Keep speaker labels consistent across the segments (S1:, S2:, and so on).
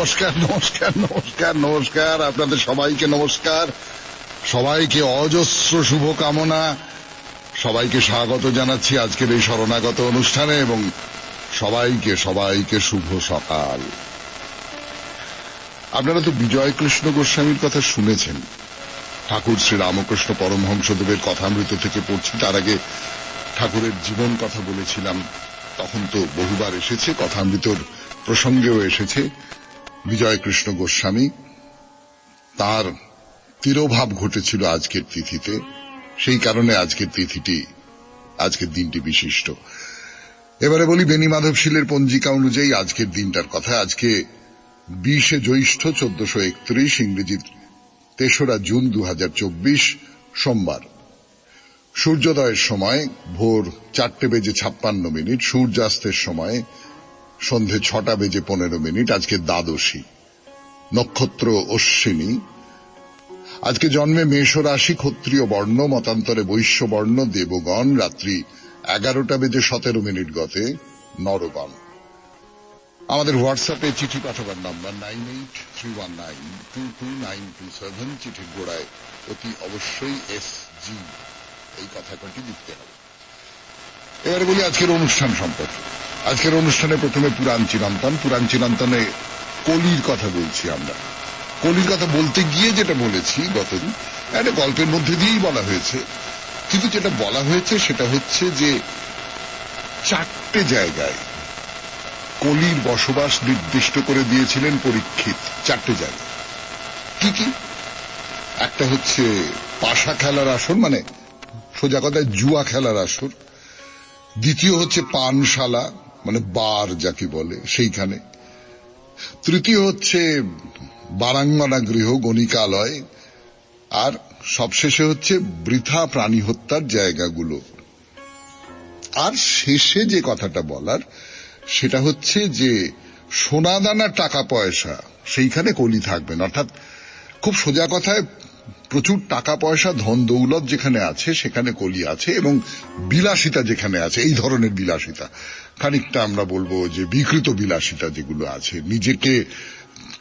S1: নমস্কার নমস্কার নমস্কার নমস্কার আপনাদের সবাইকে নমস্কার, সবাইকে অজস্র শুভকামনা, সবাইকে স্বাগত জানাচ্ছি আজকের এই শরণাগত অনুষ্ঠানে এবং সবাইকে সবাইকে শুভ সকাল। আপনারা তো বিজয় কৃষ্ণ গোস্বামীর কথা শুনেছেন। ঠাকুর শ্রী রামকৃষ্ণ পরমহংসদেবের কথামৃত থেকে পড়ছি। তার আগে ঠাকুরের জীবন কথা বলেছিলাম, তখন তো বহুবার এসেছে, কথামৃতর প্রসঙ্গেও এসেছে বিজয় কৃষ্ণ গোস্বামী। তার তিরোভাব ঘটেছিল আজকের তিথিতে, সেই কারণে আজকের দিনটি বিশিষ্ট। এবারে বলি বেণী মাধবশীলের পঞ্জিকা অনুযায়ী আজকের দিনটার কথা। আজকে 20 জ্যৈষ্ঠ 1431, ইংরেজির 3রা জুন 2024, সোমবার। সূর্যোদয়ের সময় ভোর 4:56, সূর্যাস্তের সময় সন্ধে 6:15। আজকে দ্বাদশী, নক্ষত্র অশ্বিনী। আজকে জন্মে মেষ রাশি, ক্ষত্রিয় বর্ণ, মতান্তরে বৈশ্য বর্ণ, দেবগণ। রাত্রি 11:17 গতে নরগণ। আমাদের হোয়াটসঅ্যাপে চিঠি পাঠাবার নাম্বার 9831922927। চিঠির গোড়ায় অতি অবশ্যই SG এই কথা কটি লিখতে হবে। এবারে বলি আজকের অনুষ্ঠান সম্পর্কে। আজকের অনুষ্ঠানে প্রথমে পুরাণ চিরন্তনে কলির কথা বলছি আমরা। কলির কথা বলতে গিয়ে যেটা বলেছি গতদিন, একটা গল্পের মধ্যে দিয়েই বলা হয়েছে, কিন্তু যেটা বলা হয়েছে সেটা হচ্ছে যে 4টে জায়গায় কলির বসবাস নির্দিষ্ট করে দিয়েছিলেন পরীক্ষিত। 4টে জায়গা কি কি? একটা হচ্ছে পাশা খেলার আসর, মানে সোজা কথায় জুয়া খেলার আসর। দ্বিতীয় হচ্ছে পানশালা, মানে বার যাকে বলে, সেইখানে। তৃতীয় হচ্ছে বারাঙ্গনা গৃহ, গণিকালয়। আর সবশেষে হচ্ছে বৃথা প্রাণী হত্যার জায়গাগুলো। আর শেষে যে কথাটা বলার সেটা হচ্ছে যে সোনাদানা টাকা পয়সা সেইখানে কলি থাকবেন। অর্থাৎ খুব সোজা কথায় প্রচুর টাকা পয়সা ধন দৌলত যেখানে আছে সেখানে কলি আছে, এবং বিলাসিতা যেখানে আছে, এই ধরনের বিলাসিতা, খানিকটা আমরা বলবো যে বিকৃত বিলাসিতা যেগুলো আছে, নিজেকে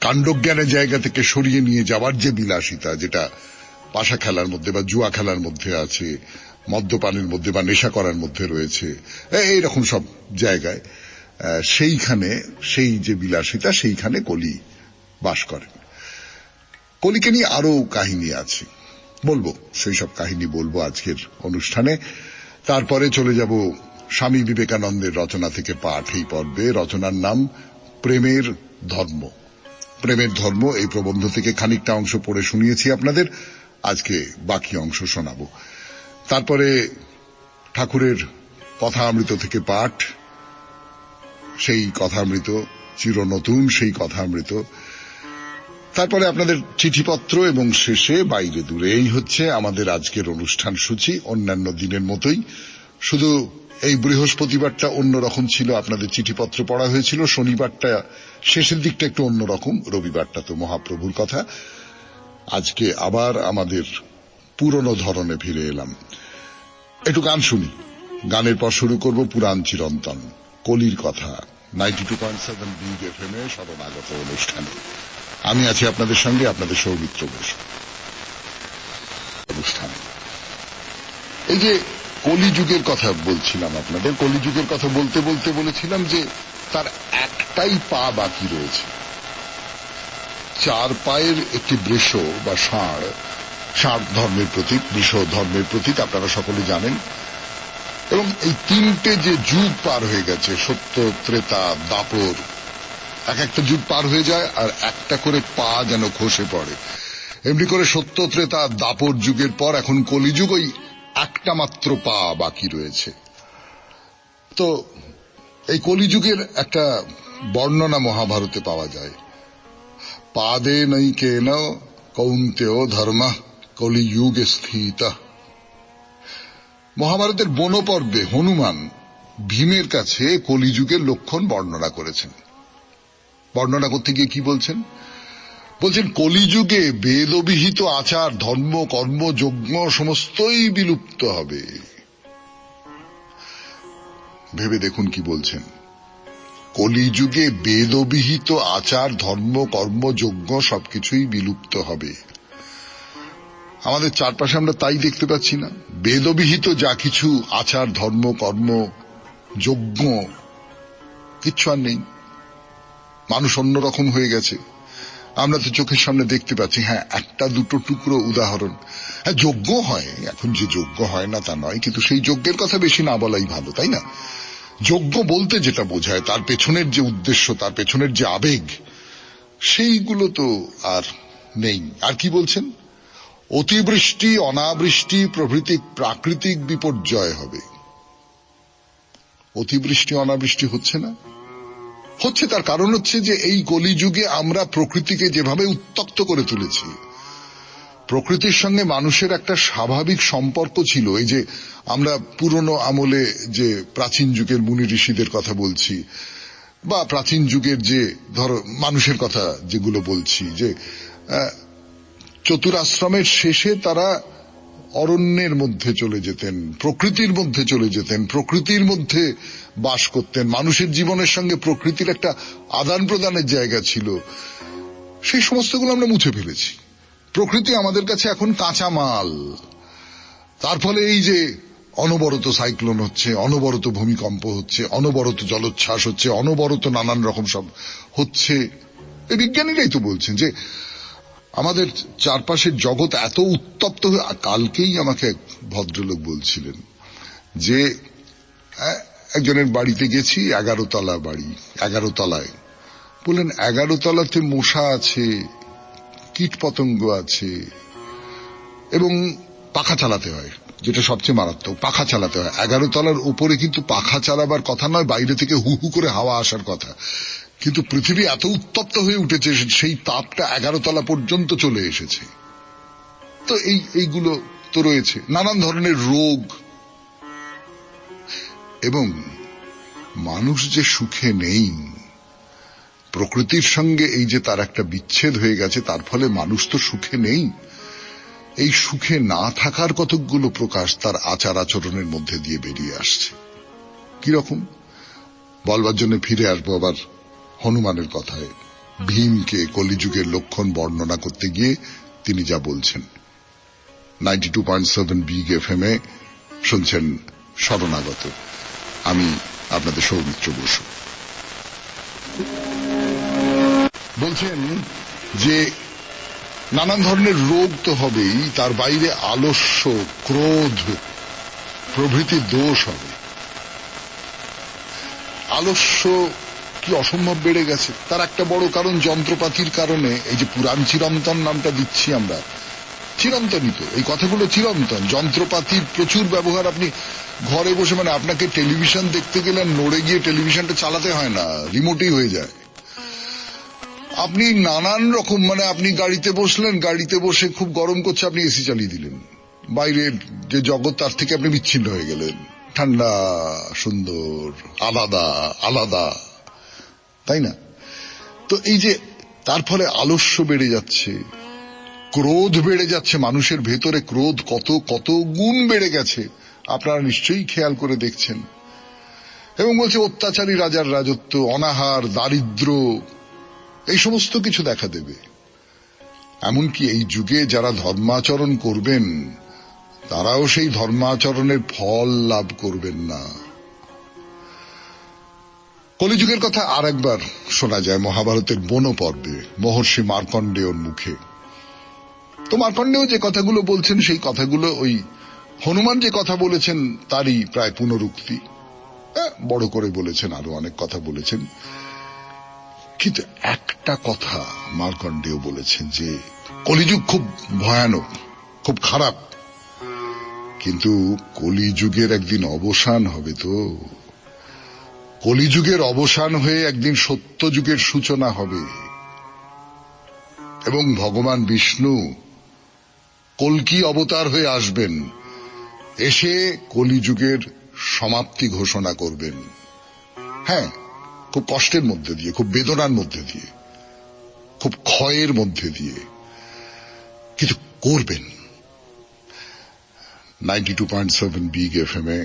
S1: কাণ্ডজ্ঞানের জায়গা থেকে সরিয়ে নিয়ে যাওয়ার যে বিলাসিতা, যেটা পাশা খেলার মধ্যে বা জুয়া খেলার মধ্যে আছে, মদ্যপানের মধ্যে বা নেশা করার মধ্যে রয়েছে, এইরকম সব জায়গায় সেইখানে সেই যে বিলাসিতা, সেইখানে কলি বাস করেন। কলিকে নিয়ে আরো কাহিনী আছে, বলবো, সেই সব কাহিনী বলবো আজকের অনুষ্ঠানে। তারপরে চলে যাব স্বামী বিবেকানন্দের রচনা থেকে পাঠ এই পর্বে। রচনার নাম প্রেমের ধর্ম। প্রেমের ধর্ম এই প্রবন্ধ থেকে খানিকটা অংশ পড়ে শুনিয়েছি আপনাদের, আজকে বাকি অংশ শোনাবো। তারপরে ঠাকুরের কথামৃত থেকে পাঠ, সেই কথামৃত চির নতুন সেই কথামৃত। তারপরে আপনাদের চিঠিপত্র এবং শেষে বাইরে দূরে। এই হচ্ছে আমাদের আজকের অনুষ্ঠান সূচি। অন্যান্য দিনের মতোই, শুধু এই বৃহস্পতিবারটা অন্যরকম ছিল, আপনাদের চিঠিপত্র পড়া হয়েছিল। শনিবারটা শেষের দিকটা একটু অন্যরকম, রবিবারটা তো মহাপ্রভুর কথা। আজকে আবার আমাদের পুরনো ধরনে ফিরে এলাম। একটু গান শুনি, গানের পর শুরু করব পুরাণ চিরন্তন, কলির কথা, 92.7 বিগ FM এ শরণাগত অনুষ্ঠানে। আমি আছি আপনাদের সঙ্গে, আপনাদের সৌমিত্র ঘোষ। অনুষ্ঠানে এই যে কলিযুগের কথা বলছিলাম আপনাদের, কলিযুগের কথা বলতে বলতে বলেছিলাম যে তার একটাই পা বাকি রয়েছে। 4 পায়ের একটি বৃষ বা ষাঁড়, ষাঁড় ধর্মের প্রতীক, বৃষ ধর্মের প্রতীক, আপনারা সকলে জানেন। এবং এই 3টে যে যুগ পার হয়ে গেছে, সত্য, ত্রেতা, দাপর, এক একটা যুগ পার হয়ে যায় আর একটা করে পা যেন খসে পড়ে। এমনি করে সত্য, ত্রেতা, দাপর যুগের পর এখন কলিযুগ, ওই একটা মাত্র পা বাকি রয়েছে। তো এই কলিযুগের একটা বর্ণনা মহাভারতে পাওয়া যায়। পাদে নৈকেন কৌন্তেয় ধর্ম কলিযুগে স্থিত। মহাভারতের বনপর্বে হনুমান ভীমের কাছে কলিযুগের লক্ষণ বর্ণনা করেছেন। বর্ণনা করতে গিয়ে কি বলছেন? বলছেন কলিযুগে বেদবিহিত আচার, ধর্ম, কর্ম, যজ্ঞ সমস্তই বিলুপ্ত হবে। ভেবে দেখুন কি বলছেন। কলিযুগে বেদবিহিত আচার, ধর্ম, কর্ম, যজ্ঞ সবকিছুই বিলুপ্ত হবে। আমাদের চারপাশে আমরা তাই দেখতে পাচ্ছি না? বেদবিহিত যা কিছু আচার, ধর্ম, কর্ম, যজ্ঞ কিচ্ছু আর নেই। মানুষ অন্যরকম হয়ে গেছে। আমরা তো চোখের সামনে দেখতে পাচ্ছি। হ্যাঁ, একটা দুটো টুকরো উদাহরণ। হ্যাঁ, যজ্ঞ হয়, এখন যে যজ্ঞ হয় না তা নয়, কিন্তু সেই যজ্ঞের কথা বেশি না বলাই ভালো, তাই না? যজ্ঞ বলতে যেটা বোঝায়, তার পেছনের যে উদ্দেশ্য, তার পেছনের যে আবেগ, সেইগুলো তো আর নেই। আর কি বলছেন? অতিবৃষ্টি, অনাবৃষ্টি প্রভৃতি প্রাকৃতিক বিপর্যয় হবে। অতিবৃষ্টি অনাবৃষ্টি হচ্ছে না? হচ্ছে। তার কারণ হচ্ছে যে এই কলিযুগে আমরা প্রকৃতিকে যেভাবে উত্তক্ত করে তুলেছি। প্রকৃতির সঙ্গে মানুষের একটা স্বাভাবিক সম্পর্ক ছিল। এই যে আমরা পুরনো আমলে যে প্রাচীন যুগের মুনি ঋষিদের কথা বলছি, বা প্রাচীন যুগের যে ধরো মানুষের কথা যেগুলো বলছি, যে চতুরাশ্রমের শেষে তারা অরণ্যের মধ্যে চলে যেতেন, প্রকৃতির মধ্যে চলে যেতেন, প্রকৃতির মধ্যে বাস করতেন। মানুষের জীবনের সঙ্গে প্রকৃতির একটা আদান প্রদানের জায়গা ছিল। সেই সমস্তগুলো আমরা মুছে ফেলেছি। প্রকৃতি আমাদের কাছে এখন কাঁচা মাল। তার ফলে এই যে অনবরত সাইক্লোন হচ্ছে, অনবরত ভূমিকম্প হচ্ছে, অনবরত জলোচ্ছ্বাস হচ্ছে, অনবরত নানান রকম সব হচ্ছে। এই বিজ্ঞানীরাই তো বলছেন যে আমাদের চারপাশের জগৎ এত উত্তপ্ত হয়ে। কালকেই আমাকে এক ভদ্রলোক বলছিলেন যে একজনের বাড়িতে গেছি, 11 তলা বাড়ি, 11 তলায়। বললেন 11 তলাতে মশা আছে, কীট পতঙ্গ আছে, এবং পাখা চালাতে হয়, যেটা সবচেয়ে মারাত্মক। পাখা চালাতে হয় 11 তলার উপরে, কিন্তু পাখা চালাবার কথা নয়, বাইরে থেকে হু হু করে হাওয়া আসার কথা। কিন্তু পৃথিবী এত উত্তপ্ত হয়ে উঠেছে, সেই তাপটা 11 তলা পর্যন্ত চলে এসেছে। তো এইগুলো তো রয়েছে, নানান ধরনের রোগ। এবং মানুষ যে সুখে নেই, প্রকৃতির সঙ্গে এই যে তার একটা বিচ্ছেদ হয়ে গেছে, তার ফলে মানুষ তো সুখে নেই। এই সুখে না থাকার কতকগুলো প্রকাশ তার আচার আচরণের মধ্যে দিয়ে বেরিয়ে আসছে। কিরকম বলবার জন্য ফিরে আসবো আবার হনুমানের কথায়। ভীমকে কলিযুগের লক্ষণ বর্ণনা করতে গিয়ে তিনি যা বলছেন। 92.7 বিগ FM এ শুনছেন শরণাগত। আমি আপনাদের সৌমিত্র বসু। বলছেন যে নানান ধরনের রোগ তো হবেই, তার বাইরে আলস্য, ক্রোধ প্রভৃতি দোষ হবে। আলস্য কি অসম্ভব বেড়ে গেছে। তার একটা বড় কারণ যন্ত্রপাতির কারণে। এই যে পুরাণ চিরন্তন নামটা দিচ্ছি আমরা, চিরন্তনই তো, এই কথাগুলো চিরন্তন। যন্ত্রপাতির প্রচুর ব্যবহার। আপনি ঘরে বসে, মানে আপনাকে টেলিভিশন দেখতে গেলেন, নড়ে গিয়ে টেলিভিশনটা চালাতে হয় না, রিমোটেই হয়ে যায়। আপনি নানান রকম, মানে আপনি গাড়িতে বসলেন, গাড়িতে বসে খুব গরম করছে, আপনি এসি চালিয়ে দিলেন, বাইরের যে জগৎ তার থেকে আপনি বিচ্ছিন্ন হয়ে গেলেন। ঠান্ডা, সুন্দর, আলাদা আলাদা, তাই না? তো এই যে তার ফলে আলস্য বেড়ে যাচ্ছে, ক্রোধ বেড়ে যাচ্ছে। মানুষের ভেতরে ক্রোধ কত কত গুণ বেড়ে গেছে, আপনারা নিশ্চয়ই খেয়াল করে দেখছেন। এবং বলছে অত্যাচারী রাজার রাজত্ব, অনাহার, দারিদ্র, এই সমস্ত কিছু দেখা দেবে। এমনকি এই যুগে যারা ধর্মাচরণ করবেন, তারাও সেই ধর্মাচরণের ফল লাভ করবেন না। কলিযুগের কথা আর একবার শোনা যায় মহাভারতের বন পর্বে, মহর্ষি মার্কণ্ডেয়র মুখে। তো মার্কণ্ডেয় যে কথাগুলো বলছেন, সেই কথাগুলো ওই হনুমান যে কথা বলেছেন তারই প্রায় পুনরুক্তি। বড় করে বলেছেন, আরো অনেক কথা বলেছেন, কিন্তু একটা কথা মার্কণ্ডেয় বলেছেন যে কলিযুগ খুব ভয়ানক, খুব খারাপ, কিন্তু কলিযুগের একদিন অবসান হবে। তো কলিযুগের অবসান হয়ে একদিন সত্য যুগের সূচনা হবে, এবং ভগবান বিষ্ণু কল্কি অবতার হয়ে আসবেন, এসে কলিযুগের সমাপ্তি ঘোষণা করবেন। হ্যাঁ, খুব কষ্টের মধ্যে দিয়ে, খুব বেদনার মধ্যে দিয়ে, খুব ক্ষয়ের মধ্যে দিয়ে, কিন্তু করবেন। 92.7 বিগ FM এ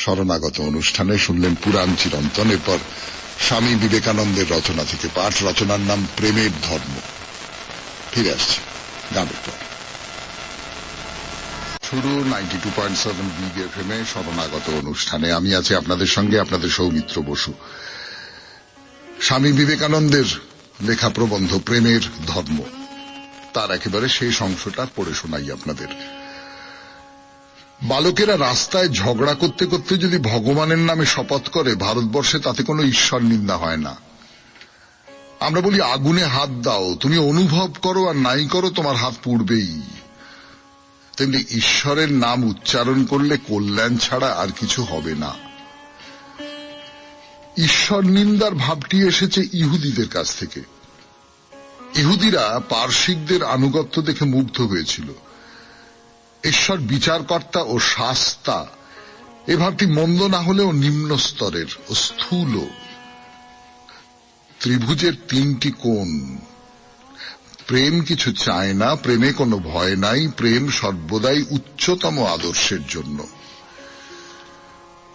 S1: শরণাগত অনুষ্ঠানে শুনলেন পুরাণ চিরন্তন। এরপর স্বামী বিবেকানন্দের রচনা থেকে পাঠ, রচনার নাম প্রেমের ধর্ম। ফিরে আসছে গানের পর। শুরু 92.7 বিগ এফএম এ শরণাগত অনুষ্ঠানে। আমি আছি আপনাদের সঙ্গে, আপনাদের সৌমিত্র বসু। স্বামী বিবেকানন্দের লেখা প্রবন্ধ প্রেমের ধর্ম, তার একেবারে শেষ অংশটা পড়ে শোনাই আপনাদের। বালকেরা রাস্তায় ঝগড়া করতে করতে যদি ভগবানের নামে শপথ করে ভারতবর্ষে, তাতে কোনো ঈশ্বর নিন্দা হয় না। আমরা বলি আগুনে হাত দাও, তুমি অনুভব করো আর নাই করো, তোমার হাত পুড়বেই। তেমনি ঈশ্বরের নাম উচ্চারণ করলে কল্যাণ ছাড়া আর কিছু হবে না। ঈশ্বর নিন্দার ভাবটি এসেছে ইহুদিদের কাছ থেকে। ইহুদিরা পারসিকদের আনুগত্য দেখে মুগ্ধ হয়েছিল। ঈশ্বর বিচারকর্তা ও শাস্তা, এ ভাবটি মন্দ না হলেও নিম্ন স্তরের ও স্থূল। ত্রিভুজের তিনটি কোণ। প্রেম কিছু চায় না, প্রেমে কোনো ভয় নাই, প্রেম সর্বদাই উচ্চতম আদর্শের জন্য।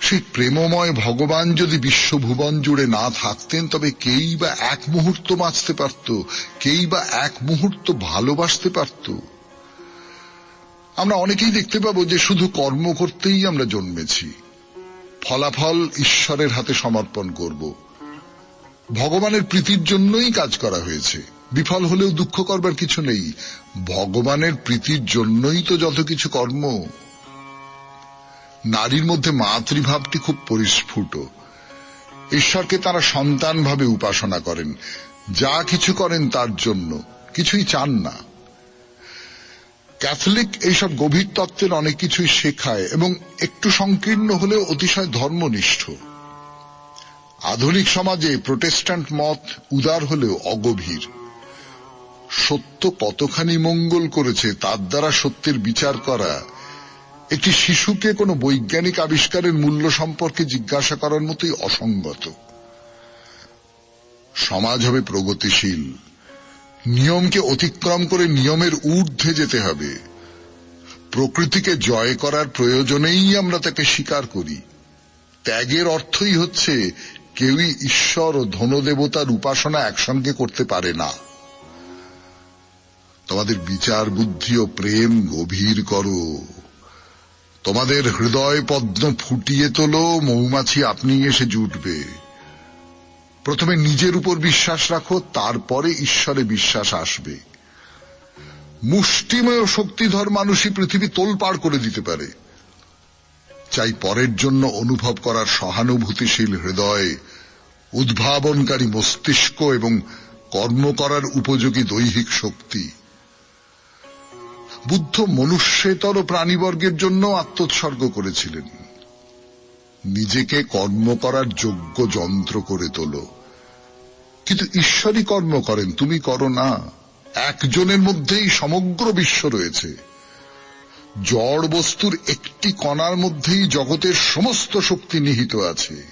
S1: সেই প্রেমময় ভগবান যদি বিশ্বভুবন জুড়ে না থাকতেন, তবে কেই বা এক মুহূর্ত বাঁচতে পারত, কেই বা এক মুহূর্ত ভালোবাসতে পারত। আমরা অনেকেই দেখতে পাবো যে শুধু কর্ম করতেই আমরা জন্মেছি, ফলাফল ঈশ্বরের হাতে সমর্পণ করব। ভগবানের প্রীতির জন্যই কাজ করা হয়েছে, বিফল হলেও দুঃখ করবার কিছু নেই। ভগবানের প্রীতির জন্যই তো যত কিছু কর্ম। নারীর মধ্যে মাতৃভাবটি খুব পরিস্ফুট। ঈশ্বরকে তারা সন্তান ভাবে উপাসনা করেন, যা কিছু করেন তার জন্য, কিছুই চান না। ক্যাথলিক এইসব গভীর তত্ত্বের অনেক কিছুই শেখায় এবং একটু সংকীর্ণ হলেও অতিশয় ধর্মনিষ্ঠ। আধুনিক সমাজে প্রোটেস্ট্যান্ট মত উদার হলেও অগভীর। সত্য কতখানি মঙ্গল করেছে তার দ্বারা সত্যের বিচার করা একটি শিশুকে কোনো বৈজ্ঞানিক আবিষ্কারের মূল্য সম্পর্কে জিজ্ঞাসা করার মতোই অসঙ্গত। সমাজ হবে প্রগতিশীল, নিয়মকে অতিক্রম করে নিয়মের ঊর্ধ্বে যেতে হবে। প্রকৃতিকে জয় করার প্রয়োজনেই আমরা তাকে স্বীকার করি। ত্যাগের অর্থই হচ্ছে কেউই ঈশ্বর ও ধনদেবতার উপাসনা একসঙ্গে করতে পারে না। তোমাদের বিচার বুদ্ধি ও প্রেম গভীর করো, তোমাদের হৃদয় পদ্ম ফুটিয়ে তোলো, মৌমাছি আপনি এসে জুটবে। প্রথমে নিজের উপর বিশ্বাস রাখো, তারপরে ঈশ্বরে বিশ্বাস আসবে। মুষ্টিমেয় শক্তিধর মানুষই পৃথিবী তোলপাড় করে দিতে পারে। চাই পরের জন্য অনুভব করার সহানুভূতিশীল হৃদয়, উদ্ভাবনকারী মস্তিষ্ক এবং কর্ম করার উপযোগী দৈহিক শক্তি। বুদ্ধ মনুষ্যেতর প্রাণীবর্গের জন্য আত্মোৎসর্গ করেছিলেন। নিজেকে কর্ম করার যোগ্য যন্ত্র করে তোলো। কিন্তু ঈশ্বরই কর্ম করেন, তুমি করো না। একজনের মধ্যেই সমগ্র বিশ্ব রয়েছে। জড় বস্তুর একটি কণার মধ্যেই জগতের সমস্ত শক্তি নিহিত আছে।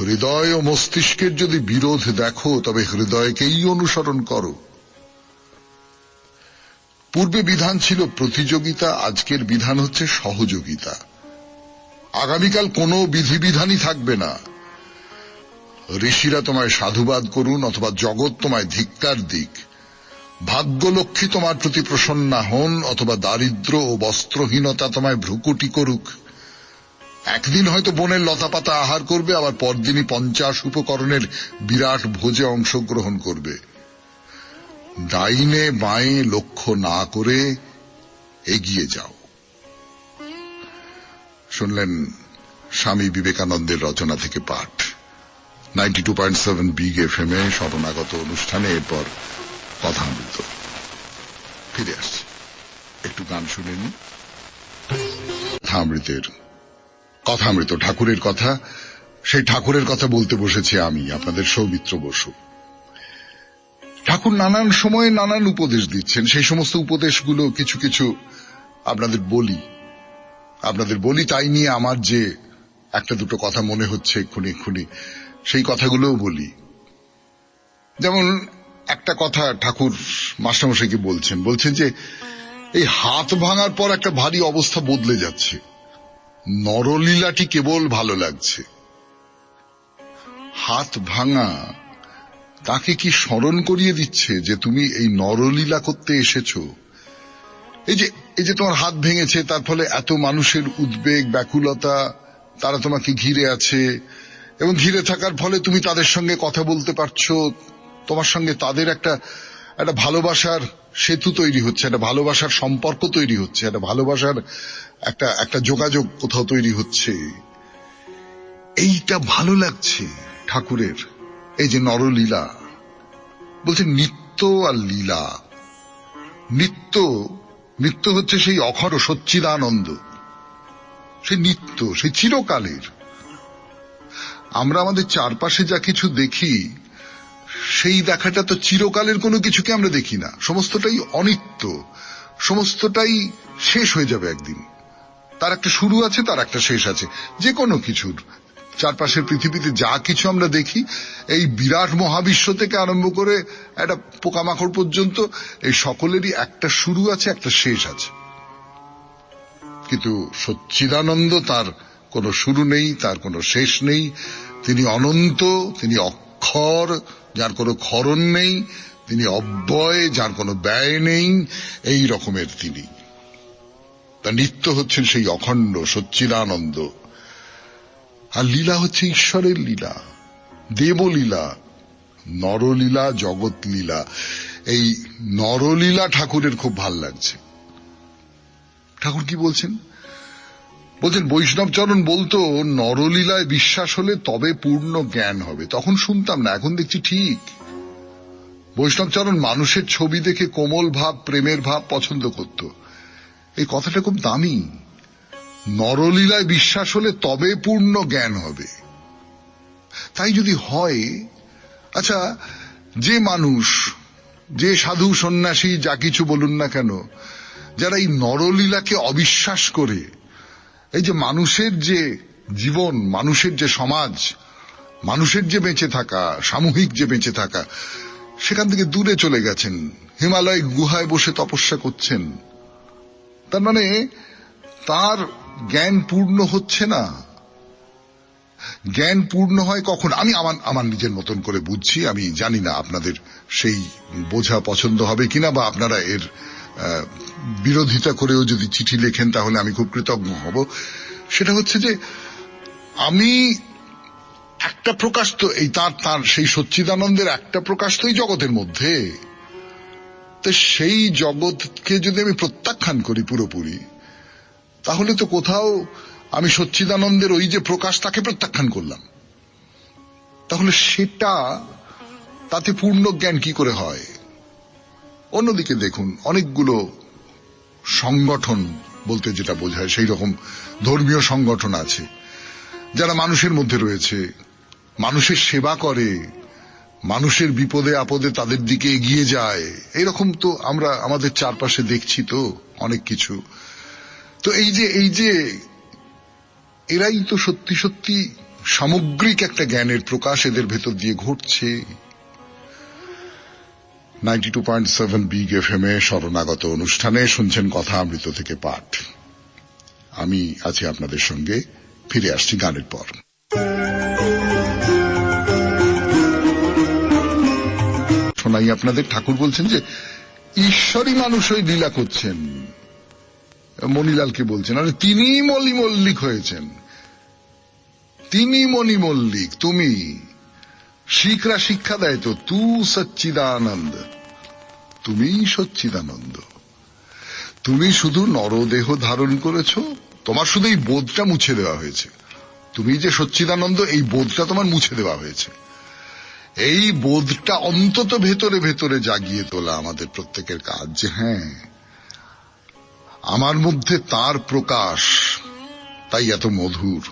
S1: হৃদয় ও মস্তিষ্কের যদি বিরোধ দেখো, তবে হৃদয়কেই অনুসরণ করো। পূর্বে বিধান ছিল প্রতিযোগিতা, আজকের বিধান হচ্ছে সহযোগিতা। আগামীকাল কোনো বিধিবিধানই থাকবে না। ঋষিরা তোমায় সাধুবাদ করুন অথবা জগৎ তোমায় ধিক্কার দিক, ভাগ্যলক্ষ্মী তোমার প্রতি প্রসন্না হন অথবা দারিদ্র ও বস্ত্রহীনতা তোমায় ভ্রুকুটি করুক। একদিন হয়তো বনের লতাপাতা আহার করবে, আবার পরদিনই 50 উপকরণের বিরাট ভোজে অংশগ্রহণ করবে। ডাইনে বাঁয়ে লক্ষ্য না করে এগিয়ে যাও। শুনলেন স্বামী বিবেকানন্দের রচনা থেকে পাঠ, 92.7 বিগ এফএম এ শরণাগত অনুষ্ঠানে। এরপর কথামৃত। ফিরে আসছে, একটু গান শুনে নি। কথামৃত ঠাকুরের কথা। সেই ঠাকুরের কথা বলতে বসেছি আমি, আপনাদের সৌমিত্র বসু। ঠাকুর নানান সময়ে নানান উপদেশ দিচ্ছেন। সেই সমস্ত উপদেশগুলো কিছু কিছু আপনাদের বলি, তাই নিয়ে আমার যে একটা দুটো কথা মনে হচ্ছে এক্ষুনি সেই কথাগুলোও বলি। যেমন একটা কথা ঠাকুর মাস্টারমশাইকে বলছেন যে এই হাত ভাঙার পর একটা ভারী অবস্থা বদলে যাচ্ছে, নরলীলাটি কেবল ভালো লাগছে। হাত ভাঙা তাকে কি স্মরণ করিয়ে দিচ্ছে যে তুমি এই নরলীলা করতে এসেছো? এই যে তোমার হাত ভেঙেছে, তার ফলে এত মানুষের উদ্বেগ ব্যাকুলতা, তারা তোমাকে ঘিরে আছে, এবং ঘিরে থাকার ফলে তুমি তাদের সঙ্গে কথা বলতে পারছো, তোমার সঙ্গে তাদের একটা ভালোবাসার সেতু তৈরি হচ্ছে, একটা ভালোবাসার সম্পর্ক তৈরি হচ্ছে, একটা ভালোবাসার একটা যোগাযোগ কোথাও তৈরি হচ্ছে। এইটা ভালো লাগছে ঠাকুরের। এই যে নরলীলা বলছে, নিত্য আর লীলা। নিত্য হচ্ছে সেই অখণ্ড সচ্চিদানন্দ, সেই নিত্য, সেই চিরকালের। আমরা আমাদের চারপাশে যা কিছু দেখি, সেই দেখাটা তো চিরকালের কোনো কিছুকে আমরা দেখি না। সমস্তটাই অনিত্য, সমস্তটাই শেষ হয়ে যাবে একদিন। তার একটা শুরু আছে, তার একটা শেষ আছে। যে কোনো কিছুর চারপাশের পৃথিবীতে যা কিছু আমরা দেখি, এই বিরাট মহাবিশ্ব থেকে আরম্ভ করে একটা পোকামাকড় পর্যন্ত, এই সকলেরই একটা শুরু আছে, একটা শেষ আছে। কিন্তু সচ্চিদানন্দ, তার কোনো শুরু নেই, তার কোনো শেষ নেই। তিনি অনন্ত, তিনি অক্ষর, যার কোনো ক্ষরণ নেই, তিনি অব্যয়, যার কোনো ব্যয় নেই, এই রকমের তিনি। তার নিত্য হচ্ছেন সেই অখণ্ড সচ্চিদানন্দ। আর লীলা হচ্ছে ঈশ্বরের লীলা, দেবলীলা, নরলীলা, জগৎ লীলা। এই নরলীলা ঠাকুরের খুব ভাল লাগছে। ঠাকুর কি বলছেন? বৈষ্ণবচরণ বলতো, নরলীলায় বিশ্বাস হলে তবে পূর্ণ জ্ঞান হবে। তখন শুনতাম না, এখন দেখছি ঠিক। বৈষ্ণবচরণ মানুষের ছবি দেখে কোমল ভাব, প্রেমের ভাব পছন্দ করত। এই কথাটা খুব দামি। নরলীলায় বিশ্বাস হলে তবে পূর্ণ জ্ঞান হবে। তাই যদি হয়, আচ্ছা, যে মানুষ, যে সাধু সন্ন্যাসী যা কিছু বলুন না কেন, যারা এই নরলীলাকে অবিশ্বাস করে, এই যে মানুষের যে জীবন, মানুষের যে সমাজ, মানুষের যে বেঁচে থাকা, সামূহিক যে বেঁচে থাকা, সেখান থেকে দূরে চলে গেছেন, হিমালয় গুহায় বসে তপস্যা করছেন, তার মানে তার জ্ঞান পূর্ণ হচ্ছে না। জ্ঞান পূর্ণ হয় কখন? আমি আমার নিজের মতন করে বুঝছি। আমি জানি না আপনাদের সেই বোঝা পছন্দ হবে কিনা, বা আপনারা এর বিরোধিতা করেও যদি চিঠি লেখেন তাহলে আমি খুব কৃতজ্ঞ হব। সেটা হচ্ছে যে, আমি একটা প্রকাশ তো এই তার সেই সচ্চিদানন্দের একটা প্রকাশ তো এই জগতের মধ্যে। তো সেই জগৎকে যদি আমি প্রত্যাখ্যান করি পুরোপুরি, তাহলে তো কোথাও আমি সচ্চিদানন্দের ওই যে প্রকাশ, তাকে প্রত্যাখ্যান করলাম। তাহলে সেটা, তাতে পূর্ণ জ্ঞান কি করে হয়? অন্যদিকে দেখুন, অনেকগুলো সংগঠন বলতে যেটা বোঝায়, সেই রকম ধর্মীয় সংগঠন আছে, যারা মানুষের মধ্যে রয়েছে, মানুষের সেবা করে, মানুষের বিপদে আপদে তাদের দিকে এগিয়ে যায়। এইরকম তো আমরা আমাদের চারপাশে দেখছি তো অনেক কিছু। তো এই যে এরাই তো সত্যি সত্যি সামগ্রিক একটা জ্ঞানের প্রকাশ এদের ভেতর দিয়ে ঘটছে। 92.7 বিগ FM এ শরণাগত অনুষ্ঠানে শুনছেন কথা অমৃত থেকে পাঠ। আমি আছি আপনাদের সঙ্গে, ফিরে আসছি গানের পর। শোনাই আপনাদের, ঠাকুর বলছেন যে ঈশ্বরই মানুষ ওই লীলা করছেন। মণিলালকে বলছেন, আরে তিনি মলি মল্লিক হয়েছেন, তিনি মণি মল্লিক, তুমি। শিখরা শিক্ষা দেয় তো, তু সচ্চিদানন্দ, তুমি সচ্চিদানন্দ। তুমি শুধু নরদেহ ধারণ করেছ, তোমার শুধু এই বোধটা মুছে দেওয়া হয়েছে। তুমি যে সচ্চিদানন্দ, এই বোধটা তোমার মুছে দেওয়া হয়েছে। এই বোধটা অন্তত ভেতরে ভেতরে জাগিয়ে তোলা আমাদের প্রত্যেকের কাজ, যে হ্যাঁ, আমার মধ্যে তার প্রকাশ, তাই এত মধুর।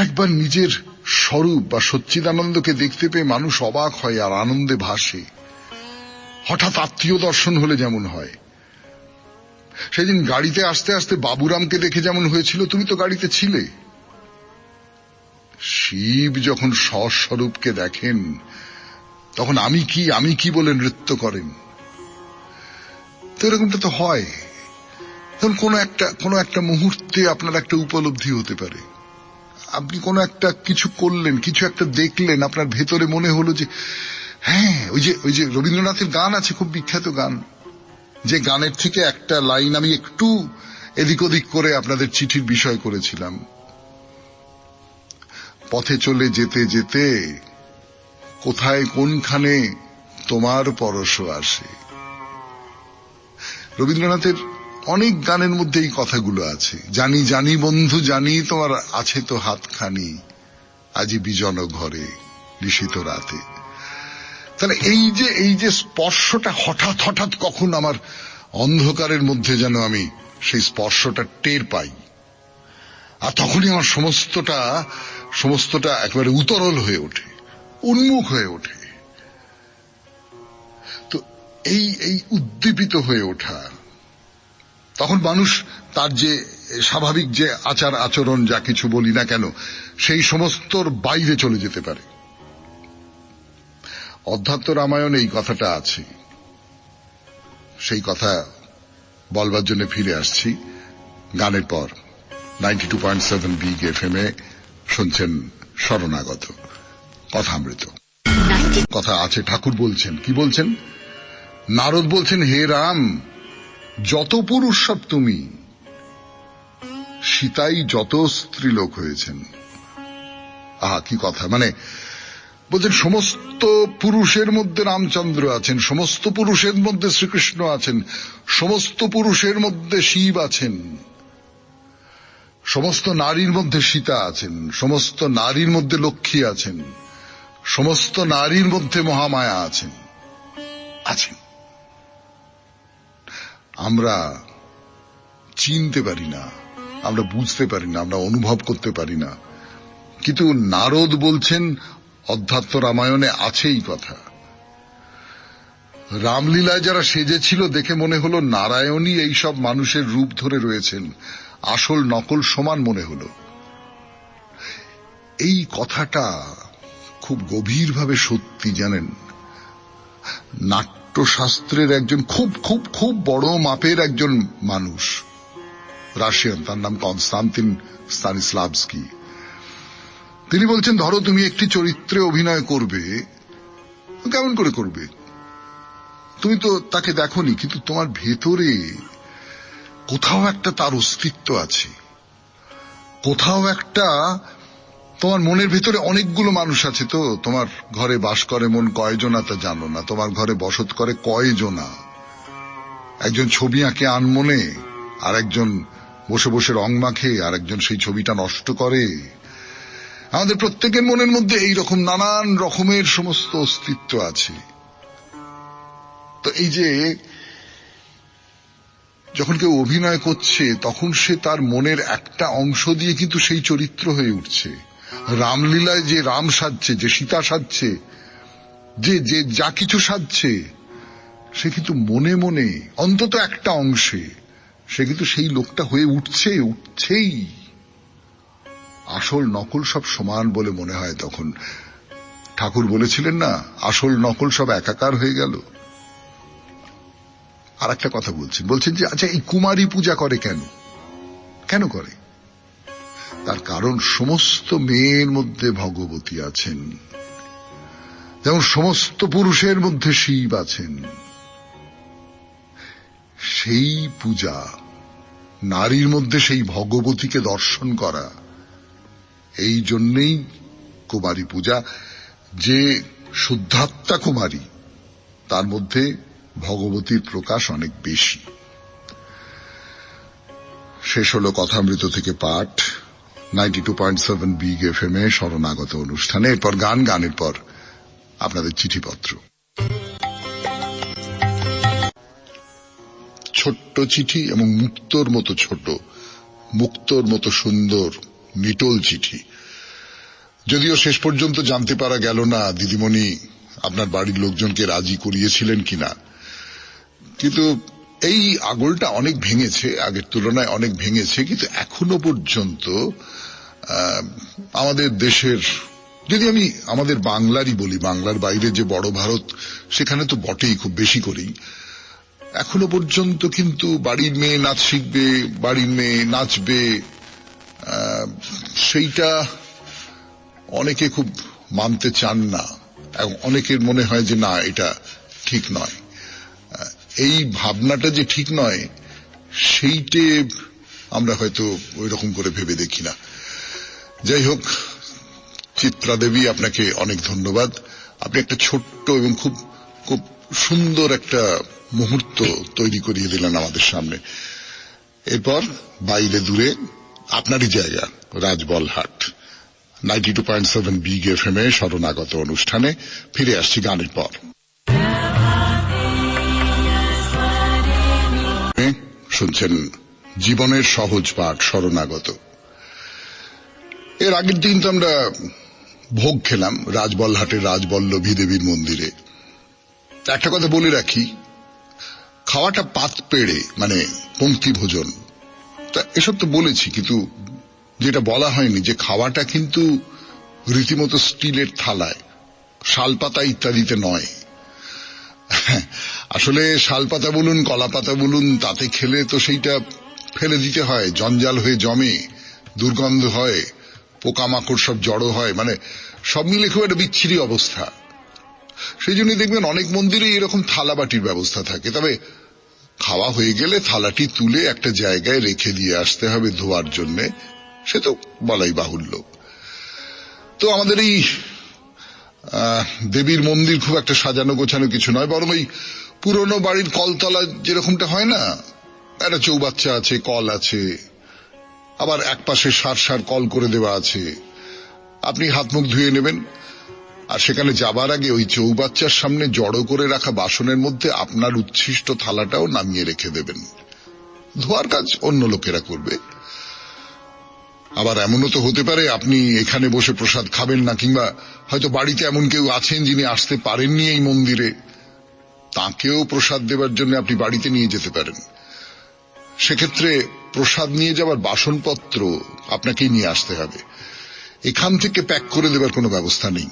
S1: একবার নিজের স্বরূপ বা সচ্চিদানন্দকে দেখতে পেয়ে মানুষ অবাক হয় আর আনন্দে ভাসে। হঠাৎ আত্মীয় দর্শন হলে যেমন হয়। সেদিন গাড়িতে আসতে আসতে বাবুরামকে দেখে যেমন হয়েছিল, তুমি তো গাড়িতে ছিলে। শিব যখন স্বস্বরূপকে দেখেন, তখন আমি কি বলে নৃত্য করেন। তো এরকমটা তো হয়। তখন কোনো একটা মুহূর্তে আপনার একটা উপলব্ধি হতে পারে, আপনি কোনো একটা কিছু করলেন, কিছু একটা দেখলেন, আপনার ভেতরে মনে হলো যে হ্যাঁ, ওই যে রবীন্দ্রনাথের গান আছে, খুব বিখ্যাত গান, যে গানের থেকে একটা লাইন আমি একটু এদিক ওদিক করে আপনাদের চিঠির বিষয় করেছিলাম। পথে চলে যেতে যেতে কোথায় কোনখানে তোমার পরশ আসে। রবীন্দ্রনাথের অনেক গানের মধ্যে এই কথাগুলো আছে। জানি জানি বন্ধু জানি তোমার আছে তো হাতখানি, আজি বিজন ঘরে নিশীত রাতে। তাহলে এই যে স্পর্শটা হঠাৎ হঠাৎ কখন আমার অন্ধকারের মধ্যে যেন আমি সেই স্পর্শটা টের পাই, আর তখনই আমার সমস্তটা একেবারে উতরল হয়ে ওঠে, উন্মুখ হয়ে ওঠে। তো এই উদ্দীপিত হয়ে ওঠা, তখন মানুষ তার যে স্বাভাবিক যে আচার আচরণ যা কিছু বলি না কেন, সেই সমস্তর বাইরে চলে যেতে পারে। অধ্যাত্ম রামায়ণে এই কথাটা আছে। সেই কথা বলবার জন্য ফিরে আসছি গানের পর। 92.7 বিগ এফএম এ শুনছেন শরণাগত কথামৃত। কথা আছে, ঠাকুর বলছেন, কি বলছেন? নারদ বলছেন, হে রাম, যত পুরুষ সব তুমি, সীতাই যত স্ত্রীলোক হয়েছেন। আহা, কি কথা! মানে বলছেন সমস্ত পুরুষের মধ্যে রামচন্দ্র আছেন, সমস্ত পুরুষের মধ্যে শ্রীকৃষ্ণ আছেন, সমস্ত পুরুষের মধ্যে শিব আছেন, সমস্ত নারীর মধ্যে সীতা আছেন, সমস্ত নারীর মধ্যে লক্ষ্মী আছেন, সমস্ত নারীর মধ্যে মহামায়া আছেন। আমরা চিনতে পারি না, আমরা বুঝতে পারি না, আমরা অনুভব করতে পারি না, কিন্তু নারদ বলছেন অধ্যাত্ম রামায়ণে আছে এই কথা। রামলীলায় যারা সেজেছিল দেখে মনে হলো নারায়ণই এইসব মানুষের রূপ ধরে রয়েছেন, আসল নকল সমান মনে হলো। এই কথাটা খুব গভীরভাবে সত্যি, জানেন। নাট্যশাস্ত্রের একজন খুব খুব খুব বড় মাপের একজন মানুষ, রাশিয়ান, তার নাম কনস্টান্তিন স্তানিস্লাভস্কি। তিনি বলছেন, ধরো তুমি একটি চরিত্রে অভিনয় করবে, কেমন করে করবে? তুমি তো তাকে দেখোনি, কিন্তু তোমার ভেতরে কোথাও একটা তার অস্তিত্ব আছে, কোথাও একটা তোমার মনের ভেতরে অনেকগুলো মানুষ আছে। তো তোমার ঘরে বাস করে মন কয়জনা তা জানো না, তোমার ঘরে বসত করে কয়জনা। একজন ছবি আঁকে আনমনে, আর একজন বসে বসে রং মাখে, আর একজন সেই ছবিটা নষ্ট করে। আমাদের প্রত্যেকের মনের মধ্যে এইরকম নানান রকমের সমস্ত অস্তিত্ব আছে। তো এই যে যখন কেউ অভিনয় করছে, তখন সে তার মনের একটা অংশ দিয়ে কিন্তু সেই চরিত্র হয়ে উঠছে। রামলীলায় যে রাম সাজছে, যে সীতা সাজছে, যে যা কিছু সাজছে, সে কিন্তু মনে মনে অন্তত একটা অংশে সে কিন্তু সেই লোকটা হয়ে উঠছেই। আসল নকল সব সমান বলে মনে হয় তখন। ঠাকুর বলেছিলেন না, আসল নকল সব একাকার হয়ে গেল। আর একটা কথা বলছেন যে আচ্ছা, এই কুমারী পূজা করে কেন করে? তার কারণ সমস্ত মেয়ের মধ্যে ভগবতী আছেন, যেমন সমস্ত পুরুষের মধ্যে শিব আছেন। সেই পূজা, নারীর মধ্যে সেই ভগবতীকে দর্শন করা, এই জন্যেই কুমারী পূজা। যে শুদ্ধাত্মা কুমারী, তার মধ্যে ভগবতীর প্রকাশ অনেক বেশি। শেষ হলো কথামৃত থেকে পাঠ 92.7 বিগ এফএম এ শরণাগত অনুষ্ঠানে। এরপর গানের পর আপনাদের চিঠিপত্র। ছোট্ট চিঠি এবং মুক্তোর মতো ছোট, মুক্তোর মতো সুন্দর নিটোল চিঠি। যদিও শেষ পর্যন্ত জানতে পারা গেল না দিদিমণি আপনার বাড়ির লোকজনকে রাজি করিয়েছিলেন কিনা, কিন্তু এই আগলটা অনেক ভেঙেছে, আগের তুলনায় অনেক ভেঙেছে। কিন্তু এখনো পর্যন্ত আমাদের দেশের, যদি আমি আমাদের বাংলারই বলি, বাংলার বাইরে যে বড় ভারত, সেখানে তো বটেই, খুব বেশি করেই, এখনো পর্যন্ত কিন্তু বাড়ির মেয়ে নাচ শিখবে, বাড়ির মেয়ে নাচবে, সেইটা অনেকে খুব মানতে চান না, অনেকের মনে হয় যে না এটা ঠিক নয়। এই ভাবনাটা যে ঠিক নয় সেইটে আমরা হয়তো ওই রকম করে ভেবে দেখি না। যাই হোক, চিত্রা দেবী, আপনাকে অনেক ধন্যবাদ। আপনি একটা ছোট্ট এবং খুব খুব সুন্দর একটা মুহূর্ত তৈরি করিয়ে দিলেন আমাদের সামনে। এরপর বাইরে দূরে আপনারই জায়গা রাজবলহাট 92.7 বিগ এফএম এ শরণাগত অনুষ্ঠানে ফিরে আসছি গানের পর। শুনছেন জীবনের সহজ পাঠ শরণাগত। এর আগের দিন তো আমরা ভোগ খেলাম রাজবলহাটের রাজবল্লভী দেবীর মন্দিরে। একটা কথা বলে রাখি, খাওয়াটা পাত পেড়ে মানে পংক্তি ভোজন, তা এসব তো বলেছি, কিন্তু যেটা বলা হয়নি যে খাওয়াটা কিন্তু রীতিমতো স্টিলের থালায়, শালপাতা ইত্যাদিতে নয়। আসলে শালপাতা বলুন কলা পাতা বলুন, তাতে খেলে তো সেইটা ফেলে দিতে হয়, জঞ্জাল হয়ে জমে, দুর্গন্ধ হয়, পোকামাকড় সব জড়ো হয়, মানে সব মিলে খুব একটা বিচ্ছিরি অবস্থা। সেই জন্য দেখবেন অনেক মন্দিরে এরকম থালা বাটির ব্যবস্থা থাকে। তবে খাওয়া হয়ে গেলে থালাটি তুলে একটা জায়গায় রেখে দিয়ে আসতে হবে ধোয়ার জন্য, সে তো বলাই বাহুল্য। তো আমাদের এই দেবীর মন্দির খুব একটা সাজানো গোছানো কিছু নয়, বরং ওই পুরনো বাড়ির কলতলা যেরকমটা হয় না, একটা চৌবাচ্চা আছে, কল আছে, আবার এক পাশে সার সার কল করে দেওয়া আছে। আপনি হাত মুখ ধুয়ে নেবেন, আর সেখানে যাবার আগে ওই চৌবাচ্চার সামনে জড়ো করে রাখা বাসনের মধ্যে আপনার উচ্ছিষ্ট থালাটাও নামিয়ে রেখে দেবেন। ধোয়ার কাজ অন্য লোকেরা করবে। আবার এমনও তো হতে পারে আপনি এখানে বসে প্রসাদ খাবেন না, কিংবা হয়তো বাড়িতে এমন কেউ আছেন যিনি আসতে পারেননি এই মন্দিরে, তাকেও প্রসাদ দেবার জন্য আপনি বাড়িতে নিয়ে যেতে পারেন। সেক্ষেত্রে প্রসাদ নিয়ে যাবার বাসনপত্র আপনাকেই নিয়ে আসতে হবে, এখান থেকে প্যাক করে দেবার কোনো ব্যবস্থা নেই।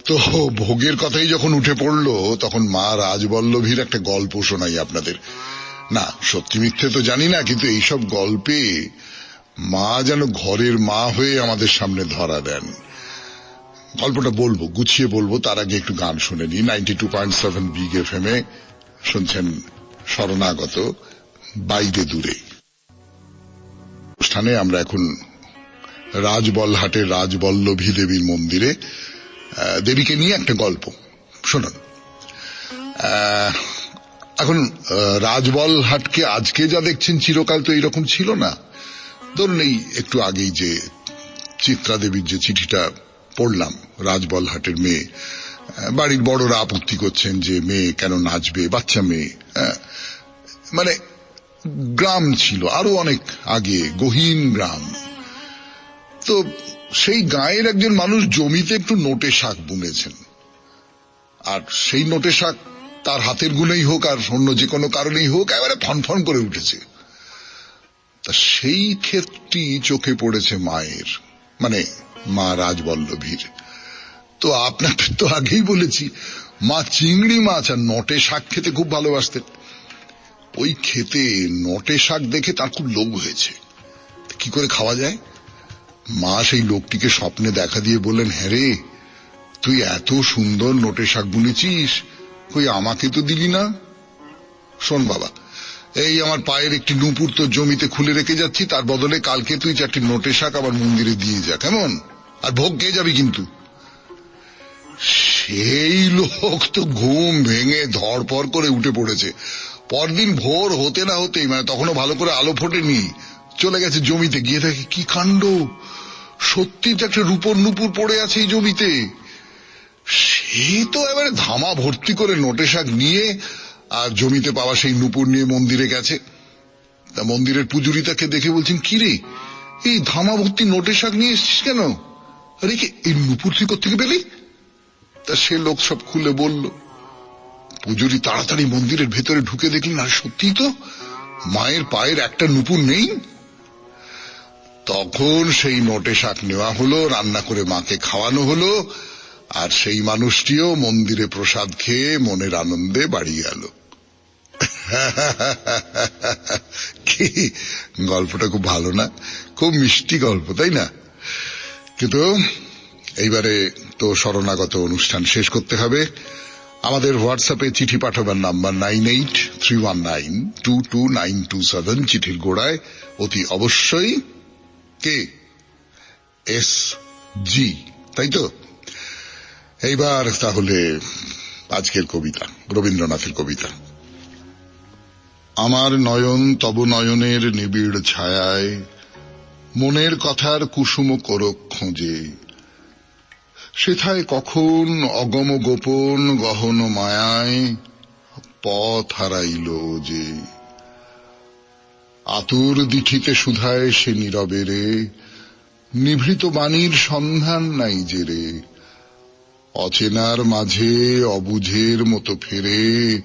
S1: তো ভোগের কথাই যখন উঠে পড়লো, তখন মা রাজবল্লভীর একটা গল্প শোনাই আপনাদের। না, সত্যি মিথ্যে তো জানি না, কিন্তু এইসব গল্পে মা যেন ঘরের মা হয়ে আমাদের সামনে ধরা দেন। গল্পটা বলবো, গুছিয়ে বলবো, তার আগে একটু গান শুনে নি। 92.7 বিগ এফএম এ শুনছেন শরণাগত বাইরে দূরে অনুষ্ঠানে। আমরা এখন রাজবলহাটের রাজবল্লভী দেবীর মন্দিরে। দেবীকে নিয়ে একটা গল্প শুনুন। এখন রাজবলহাটকে আজকে যা দেখছেন চিরকাল তো এইরকম ছিল না। ধরুন এই একটু আগেই যে চিত্রা দেবীর যে চিঠিটা পড়লাম, রাজবলহাটের মেয়ে, বাড়ির বড়রা আপত্তি করছেন যে মেয়ে কেন নাচবে, বাচ্চা মেয়ে। মানে গ্রাম ছিল আরো অনেক আগে, গহীন গ্রাম। তো সেই গাঁয়ের একজন মানুষ জমিতে একটু নোটে শাক বুনেছেন, আর সেই নোটে শাক তার হাতের গুণেই হোক আর অন্য যে কোনো কারণেই হোক এবারে ফনফন করে উঠেছে। তা সেই ক্ষেত্রটি চোখে পড়েছে মায়ের, মানে মা রাজবল্লভীর। তো আপনাকে তো আগেই বলেছি, মা চিংড়ি মাছ আর নটে শাক খেতে খুব ভালোবাসতেন। ওই খেতে নটে শাক দেখে তার খুব লোভ হয়েছে, কি করে খাওয়া যায়। মা সেই লোকটিকে স্বপ্নে দেখা দিয়ে বললেন, হ্যাঁ রে, তুই এত সুন্দর নোটে শাক বুনেছিস, কই আমাকে তো দিলি না। শোন বাবা, এই আমার পায়ের একটি নুপুর তোর জমিতে খুলে রেখে যাচ্ছি, তার বদলে কালকে তুই 4টি নোটে শাক আবার মন্দিরে দিয়ে যা, কেমন? আর ভোগ খেয়ে যাবি কিন্তু। সেই লোক তো ঘুম ভেঙে ধড়পড় করে উঠে পড়েছে। পরদিন ভোর হতে না হতেই, মানে তখনও ভালো করে আলো ফোটেনি, চলে গেছে জমিতে। গিয়ে দেখে কি কাণ্ড, সত্যি তো একটা রূপোর নুপুর পড়ে আছে এই জমিতে। সে তো এবারে ধামা ভর্তি করে নোটে শাক নিয়ে আর জমিতে পাওয়া সেই নুপুর নিয়ে মন্দিরে গেছে। তা মন্দিরের পুজুরি তাকে দেখে বলছেন, কি রে, এই ধামা ভর্তি নোটে শাক নিয়ে এসছিস কেন? আরে কি এই নুপুর তুই কোত্থেকে পেলি? তা সে লোক সব খুলে বলল। পুজুরি তাড়াতাড়ি মন্দিরের ভেতরে ঢুকে দেখলেন, আর সত্যি তো মায়ের পায়ের একটা নুপুর নেই। তখন সেই নোটে শাক নেওয়া হলো, রান্না করে মাকে খাওয়ানো হলো, আর সেই মানুষটিও মন্দিরে প্রসাদ খেয়ে মনের আনন্দে বাড়ি গেল। কি গল্পটা খুব ভালো না? খুব মিষ্টি গল্প, তাই না? কিন্তু এইবারে তো শরণাগত অনুষ্ঠান শেষ করতে হবে। আমাদের হোয়াটসঅ্যাপে চিঠি পাঠাবার নাম্বার 9831922927। চিঠির গোড়ায় অতি অবশ্যই কে এস জি, তাই তো? এইবার তাহলে আজকের কবিতা, রবীন্দ্রনাথের কবিতা। আমার নয়ন তব নয়নের নিবিড় ছায়ায়, মনের কথার কুসুম করক খোঁজে, সেথায় কখন অগম গোপন গহন মায়ায় পথ হারাইল যে। আতুর দিঠিতে সুধায় সে নীরবে রে, নিভৃত বাণীর সন্ধান নাই যে রে। অচেনার মাঝে অবুঝের মতো ফেরে,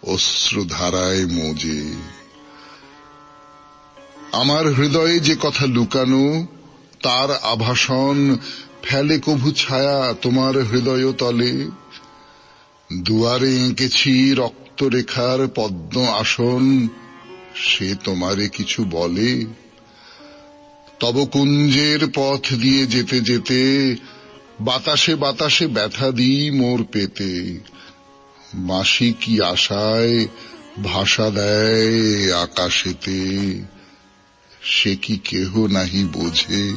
S1: অশ্রুধারায় মোজে। আমার হৃদয়ে যে কথা লুকানো, তার আভাসন ফেলে কভু ছায়া তোমার হৃদয় তলে। দুয়ারে এঁকেছি রক্তরেখার পদ্ম আসন, সে তোমারে কিছু বলে? তব কুঞ্জের পথ দিয়ে যেতে যেতে, বাতাসে বাতাসে ব্যথা দিই মোর পেতে। বাঁশি কি আশায় ভাষা দেয় আকাশেতে, সে কি কেহ নাহি বোঝে?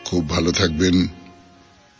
S1: খুব ভালো থাকবেন।